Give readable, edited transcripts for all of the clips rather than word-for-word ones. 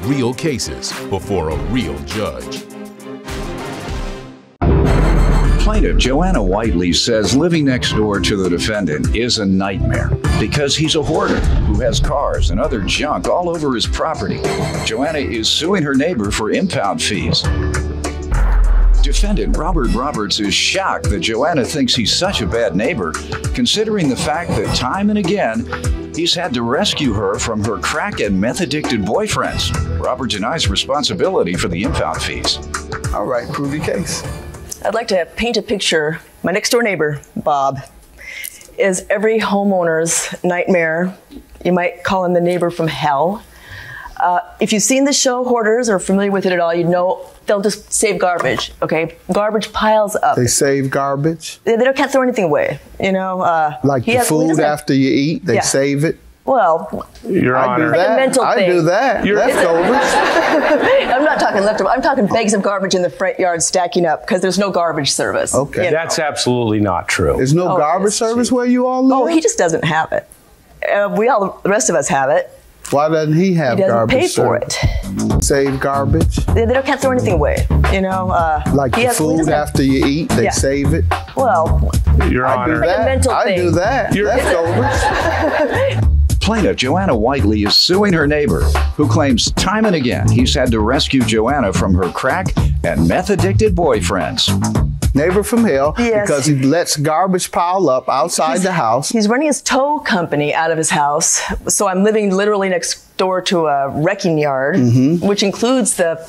Real cases before a real judge. Plaintiff Joanna Whiteley says living next door to the defendant is a nightmare because he's a hoarder who has cars and other junk all over his property. Joanna is suing her neighbor for impound fees. Defendant Robert Roberts is shocked that Joanna thinks he's such a bad neighbor, considering the fact that time and again, he's had to rescue her from her crack and meth-addicted boyfriends. Robert denies responsibility for the impound fees. All right, prove your case. I'd like to paint a picture. My next door neighbor, Bob, is every homeowner's nightmare. You might call him the neighbor from hell. If you've seen the show Hoarders or familiar with it at all, you know they'll just save garbage, okay? Garbage piles up. They save garbage? They can't throw anything away, you know? Like the food after you eat, they save it? Well, Your Honor, I do that. Leftovers. I'm not talking leftovers. I'm talking bags of garbage in the front yard stacking up because there's no garbage service. Okay. That's absolutely not true. There's no garbage service where you all live? Oh, he just doesn't have it. The rest of us have it. Why doesn't he have garbage service? He doesn't pay for it. Save garbage? They can't throw anything away, you know? Like the food after you eat, they save it? Well, Your Honor, I do that. Leftovers. Plaintiff Joanna Whiteley is suing her neighbor, who claims time and again he's had to rescue Joanna from her crack and meth-addicted boyfriends. Neighbor from hell, because he lets garbage pile up outside the house. He's running his tow company out of his house, so I'm living literally next door to a wrecking yard, which includes the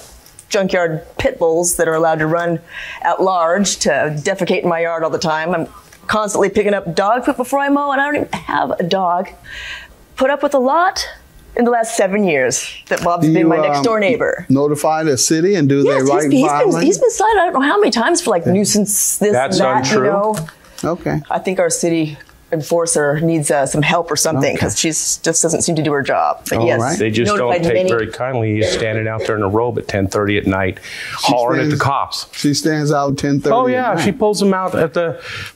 junkyard pit bulls that are allowed to run at large to defecate in my yard all the time. I'm constantly picking up dog poop before I mow, and I don't even have a dog. Put up with a lot in the last 7 years that Bob's been my next door neighbor. Notify the city and do they write violence? He's been cited I don't know how many times for like nuisance, this, That's that, untrue. you know. Okay. I think our city enforcer needs some help or something because she just doesn't seem to do her job. But yes, they just don't take very kindly. He's standing out there in a robe at 10:30 at night, hollering at the cops. She stands out 10:30. Oh yeah, she pulls them out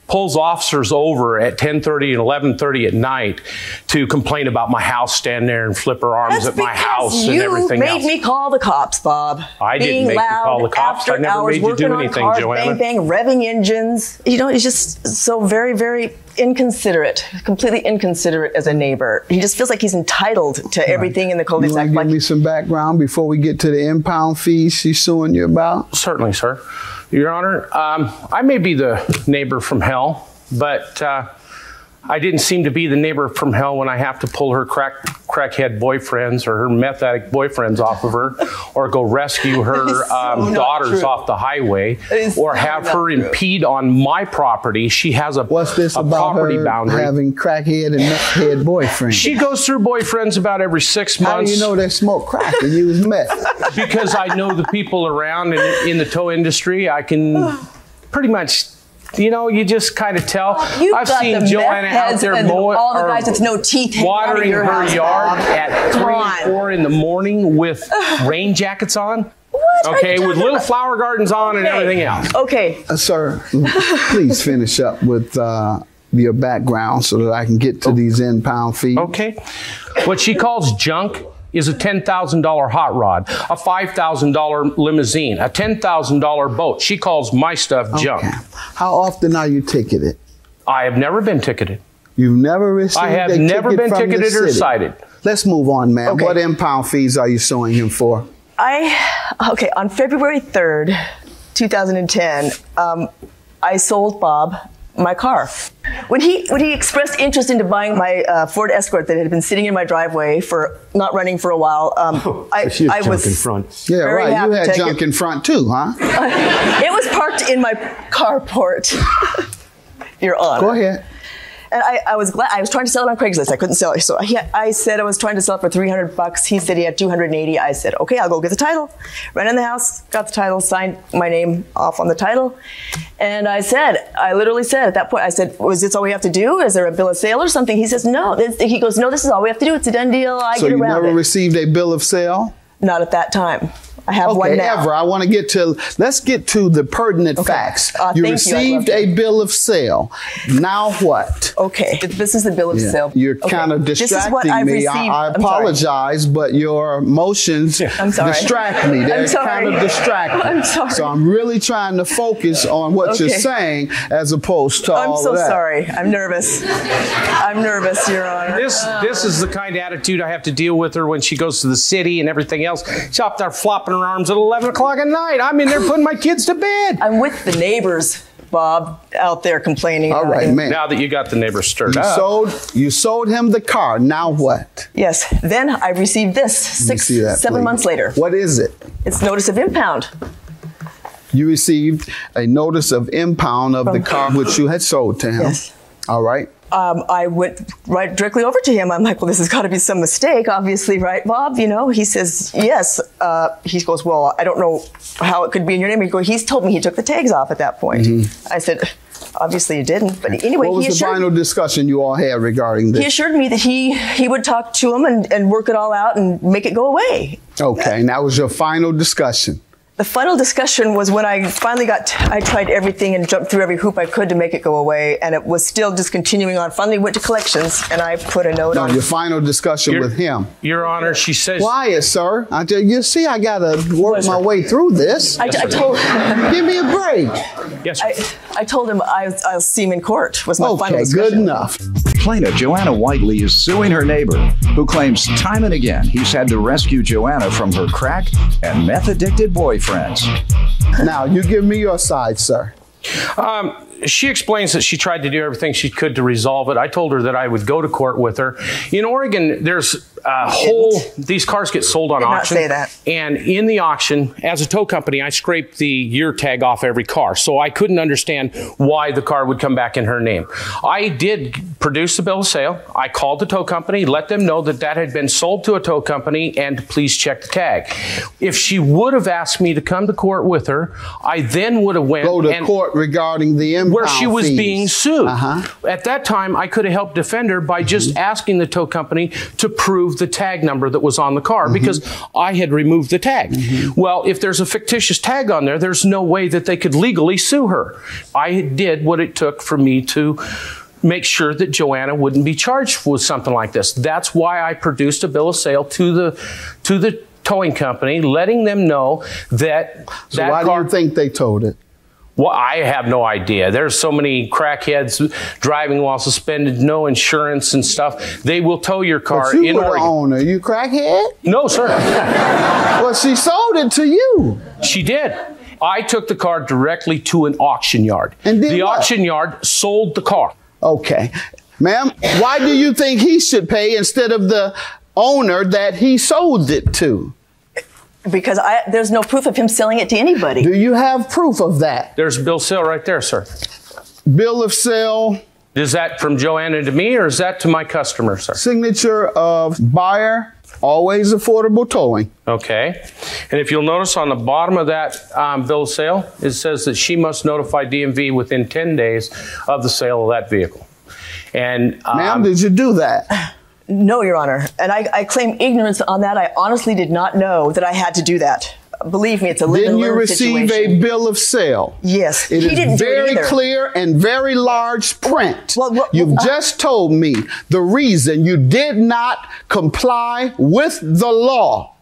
pulls officers over at 10:30 and 11:30 at night to complain about my house, stand there and flip her arms at my house and everything else. You made me call the cops, Bob. I didn't make you call the cops. I never made you do anything, cars, Joanna. Bang, bang, revving engines. You know, he's just so very, very inconsiderate, completely inconsiderate as a neighbor. He just feels like he's entitled to everything in the cul-de-sac. You want to give me some background before we get to the impound fees she's suing you about? Certainly, sir. Your Honor, I may be the neighbor from hell, but I didn't seem to be the neighbor from hell when I have to pull her crackhead boyfriends or her meth addict boyfriends off of her, or go rescue her daughters off the highway, or have her impede on my property. She has a property boundary. Having crackhead and meth head boyfriends? She goes through boyfriends about every 6 months. How do you know they smoke crack and use meth? Because I know the people around in the tow industry. I can pretty much, you know, you just kind of tell. I've seen Joanna out there mowing, all the guys with no teeth, watering her yard at 3 and 4 in the morning with rain jackets on. What? Okay, with little flower gardens on and everything else. Okay. Sir, please finish up with your background so that I can get to these impound fees. Okay. What she calls junk is a $10,000 hot rod, a $5,000 limousine, a $10,000 boat. She calls my stuff junk. How often are you ticketed? I have never been ticketed. You've never received I have never been ticketed or cited. Let's move on, ma'am. Okay. What impound fees are you suing him for? Okay, on February 3rd, 2010, I sold Bob my car. When he expressed interest into buying my Ford Escort that had been sitting in my driveway for not running for a while, I was in front. Yeah, right. You had junk in front too, huh? It was parked in my carport. Your Honor. Go ahead. And I was glad. I was trying to sell it on Craigslist. I couldn't sell it. So I said I was trying to sell it for $300. He said he had 280. I said, okay, I'll go get the title. Ran in the house, got the title, signed my name off on the title. And I literally said at that point, I said, was this all we have to do? Is there a bill of sale or something? He says, no. He goes, no, this is all we have to do. It's a done deal. I get around it. So you never received a bill of sale? Not at that time. I have one now. Ever. I want to get to, let's get to the pertinent facts. You received a bill of sale. Now what? Okay, this is the bill of sale. You're kind of distracting me. I apologize, but your emotions distract me. They're kind of distracting. I'm sorry. So I'm really trying to focus on what you're saying as opposed to all of that. I'm so sorry. I'm nervous. I'm nervous, Your Honor. This is the kind of attitude I have to deal with her when she goes to the city and everything else. She's up there flopping her arms at 11 o'clock at night. I'm in there putting my kids to bed. I'm with the neighbors, Bob, out there complaining. All right, man. Now that you got the neighbors stirred up. You sold him the car. Now what? Yes. Then I received this 7 months later. What is it? It's notice of impound. You received a notice of impound of the car which you had sold to him. Yes. All right. I went directly over to him. I'm like, well, this has got to be some mistake, obviously, right, Bob? You know, he says, yes. He goes, well, I don't know how it could be in your name. He's told me he took the tags off at that point. I said, obviously you didn't. But anyway, what was the final discussion you all had regarding this? He assured me that he would talk to him and work it all out and make it go away. Okay, and that was your final discussion. The final discussion was when I finally I tried everything and jumped through every hoop I could to make it go away, and it was still just continuing on. Finally went to collections, and I put a note on. Your final discussion with him. Your Honor, she says. Quiet, sir. You see, I got to work my way through this. I told Give me a break. Yes, sir. I told him I'll see him in court, was my final discussion. Okay, good enough. Plaintiff Joanna Whiteley is suing her neighbor, who claims time and again he's had to rescue Joanna from her crack and meth-addicted boyfriends. Now, you give me your side, sir. She explains that she tried to do everything she could to resolve it. I told her that I would go to court with her. In Oregon, there's these cars get sold on auction. Did not say that. And in the auction, as a tow company, I scraped the year tag off every car. So I couldn't understand why the car would come back in her name. I did produce the bill of sale. I called the tow company, let them know that that had been sold to a tow company and to please check the tag. If she would have asked me to come to court with her, I then would have went go to court regarding the impound where she was fees. being sued. At that time, I could have helped defend her by just asking the tow company to prove the tag number that was on the car because I had removed the tag. Well, if there's a fictitious tag on there, there's no way that they could legally sue her. I did what it took for me to make sure that Joanna wouldn't be charged with something like this. That's why I produced a bill of sale to the towing company, letting them know that So why do you think they towed it? Well, I have no idea. There's so many crackheads driving while suspended, no insurance and stuff. They will tow your car but you in were Oregon. The owner. You crackhead? No, sir. Well, she sold it to you. She did. I took the car directly to an auction yard. And did the what? auction yard sold the car. Okay. Ma'am, why do you think he should pay instead of the owner that he sold it to? Because there's no proof of him selling it to anybody. Do you have proof of that? There's a bill of sale right there, sir. Bill of sale. Is that from Joanna to me or is that to my customer, sir? Signature of buyer, always affordable towing. Okay. And if you'll notice on the bottom of that bill of sale, it says that she must notify DMV within 10 days of the sale of that vehicle. And ma'am, did you do that? No, Your Honor. And I claim ignorance on that. I honestly did not know that I had to do that. Believe me, it's a live and learn situation. Didn't you receive a bill of sale? Yes. It is very clear and very large print. You've just told me the reason you did not comply with the law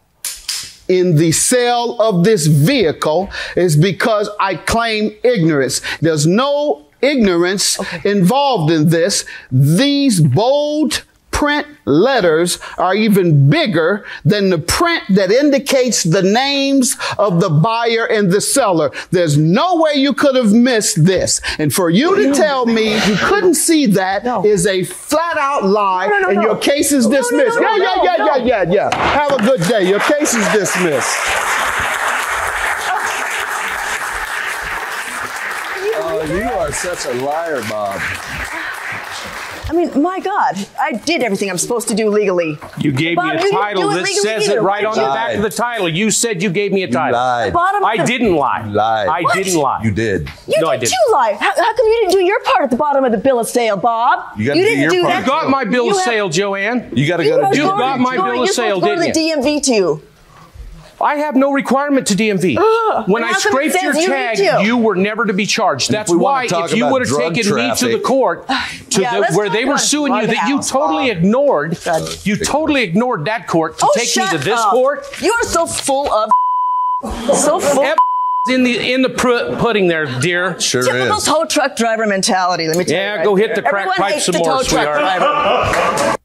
in the sale of this vehicle is because I claim ignorance. There's no ignorance involved in this. These bold print letters are even bigger than the print that indicates the names of the buyer and the seller. There's no way you could have missed this. And for you to tell me you couldn't see that is a flat out lie, and your case is dismissed. Yeah. Have a good day. Your case is dismissed. You are such a liar, Bob. I mean, my God, I did everything I'm supposed to do legally. You gave me a title that says it right on the back of the title. You said you gave me a title. You lied. I didn't lie. You lied. I didn't lie. You did. No, I didn't. You lie. How come you didn't do your part at the bottom of the bill of sale, Bob? You didn't do that. You got my bill of sale, Joanne. You got to go to You got my bill of sale, didn't you? Go to the DMV too. I have no requirement to DMV. When I scraped your tag, you were never to be charged. That's why if you would have taken me to the court where they were suing you, that you totally ignored, that court to take me to this court. You are so full of so full. In the pudding there, dear. Sure Typical is. tow truck driver mentality. Let me tell you. Yeah, go hit the crack pipe some more, sweetheart.